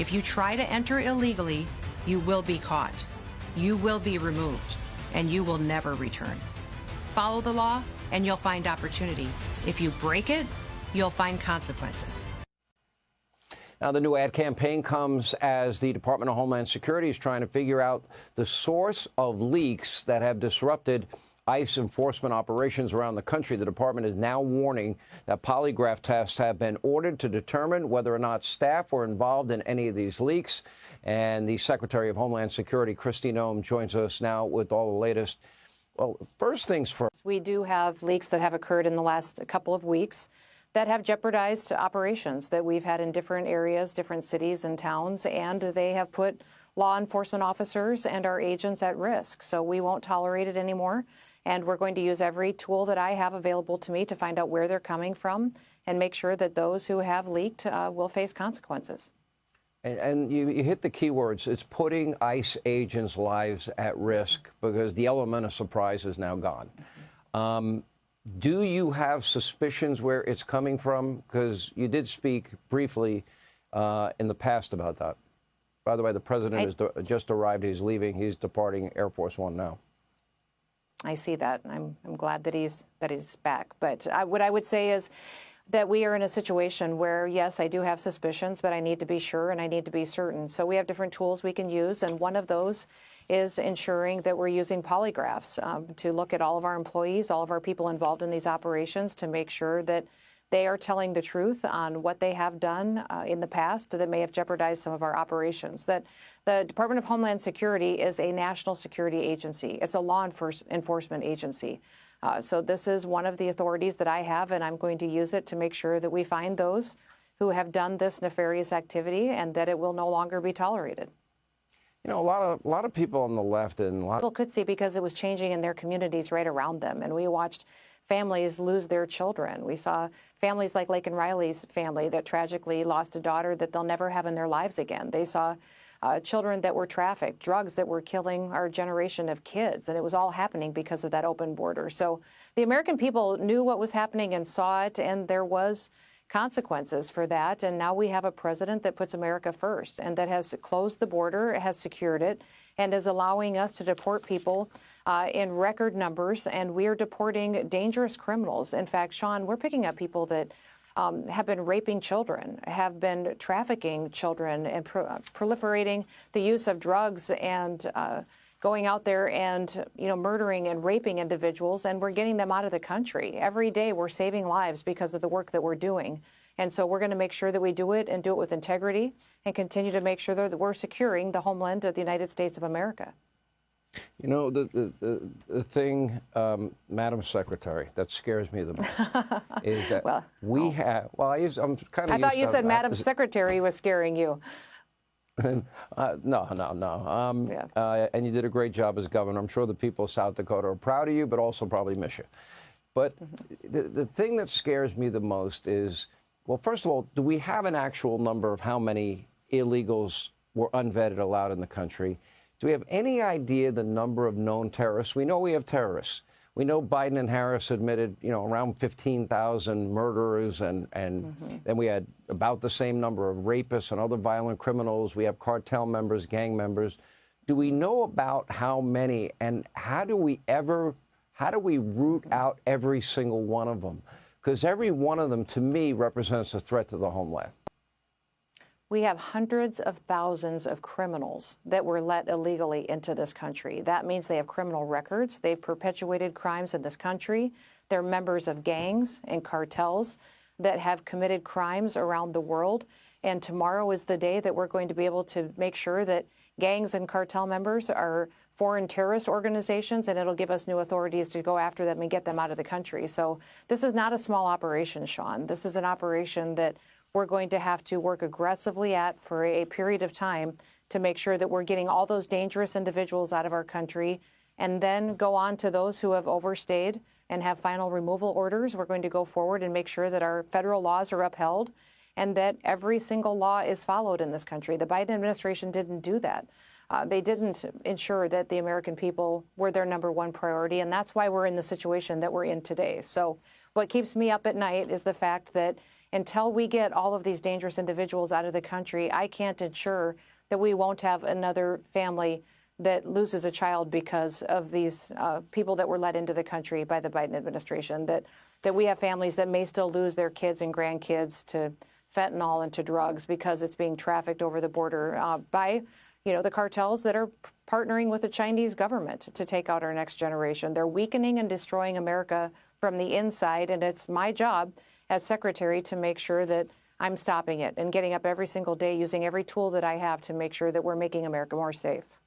If you try to enter illegally, you will be caught. You will be removed, and you will never return. Follow the law, and you'll find opportunity. If you break it, you'll find consequences. Now, the new ad campaign comes as the Department of Homeland Security is trying to figure out the source of leaks that have disrupted ICE enforcement operations around the country. The department is now warning that polygraph tests have been ordered to determine whether or not staff were involved in any of these leaks. And the Secretary of Homeland Security, Kristi Noem, joins us now with all the latest. Well, first things first. We do have leaks that have occurred in the last couple of weeks that have jeopardized operations that we've had in different areas, different cities and towns, and they have put law enforcement officers and our agents at risk. So we won't tolerate it anymore. And we're going to use every tool that I have available to me to find out where they're coming from and make sure that those who have leaked will face consequences. And you hit the key words. It's putting ICE agents' lives at risk because the element of surprise is now gone. Do you have suspicions where it's coming from? Because you did speak briefly in the past about that. By the way, the president has just arrived. He's leaving. He's departing Air Force One now. I see that. I'm glad that he's back. But what I would say is that we are in a situation where, yes, I do have suspicions, but I need to be sure and I need to be certain. So we have different tools we can use, and one of those is ensuring that we're using polygraphs to look at all of our employees, all of our people involved in these operations, to make sure that they are telling the truth on what they have done in the past that may have jeopardized some of our operations. That the Department of Homeland Security is a national security agency. It's a law enforcement agency. So this is one of the authorities that I have, and I'm going to use it to make sure that we find those who have done this nefarious activity and that it will no longer be tolerated. You know, a lot of people on the left and people could see because it was changing in their communities right around them, and we watched families lose their children. We saw families like Lake and Riley's family that tragically lost a daughter that they'll never have in their lives again. They saw children that were trafficked, drugs that were killing our generation of kids, and it was all happening because of that open border. So the American people knew what was happening and saw it, and there was consequences for that. And now we have a president that puts America first and that has closed the border, has secured it, and is allowing us to deport people in record numbers. And we are deporting dangerous criminals. In fact, Sean, we're picking up people that have been raping children, have been trafficking children, and proliferating the use of drugs and going out there and, murdering and raping individuals, and we're getting them out of the country. Every day we're saving lives because of the work that we're doing. And so we're going to make sure that we do it and do it with integrity and continue to make sure that we're securing the homeland of the United States of America. You know, the thing, Madam Secretary, that scares me the most is that I'm kind of. I thought you said Madam Secretary was scaring you. No. And you did a great job as governor. I'm sure the people of South Dakota are proud of you, but also probably miss you. But the thing that scares me the most is, well, first of all, do we have an actual number of how many illegals were unvetted allowed in the country? Do we have any idea the number of known terrorists? We know we have terrorists. We know Biden and Harris admitted, around 15,000 murderers, and then we had about the same number of rapists and other violent criminals. We have cartel members, gang members. Do we know about how many, and how do we root out every single one of them? Because every one of them, to me, represents a threat to the homeland. We have hundreds of thousands of criminals that were let illegally into this country. That means they have criminal records. They've perpetuated crimes in this country. They're members of gangs and cartels that have committed crimes around the world. And tomorrow is the day that we're going to be able to make sure that gangs and cartel members are foreign terrorist organizations, and it'll give us new authorities to go after them and get them out of the country. So this is not a small operation, Sean. This is an operation that we're going to have to work aggressively at for a period of time to make sure that we're getting all those dangerous individuals out of our country, and then go on to those who have overstayed and have final removal orders. We're going to go forward and make sure that our federal laws are upheld and that every single law is followed in this country. The Biden administration didn't do that. They didn't ensure that the American people were their number one priority, and that's why we're in the situation that we're in today. So what keeps me up at night is the fact that until we get all of these dangerous individuals out of the country, I can't ensure that we won't have another family that loses a child because of these people that were let into the country by the Biden administration, that we have families that may still lose their kids and grandkids to fentanyl and to drugs because it's being trafficked over the border by, the cartels that are partnering with the Chinese government to take out our next generation. They're weakening and destroying America from the inside, and it's my job as secretary to make sure that I'm stopping it and getting up every single day using every tool that I have to make sure that we're making America more safe.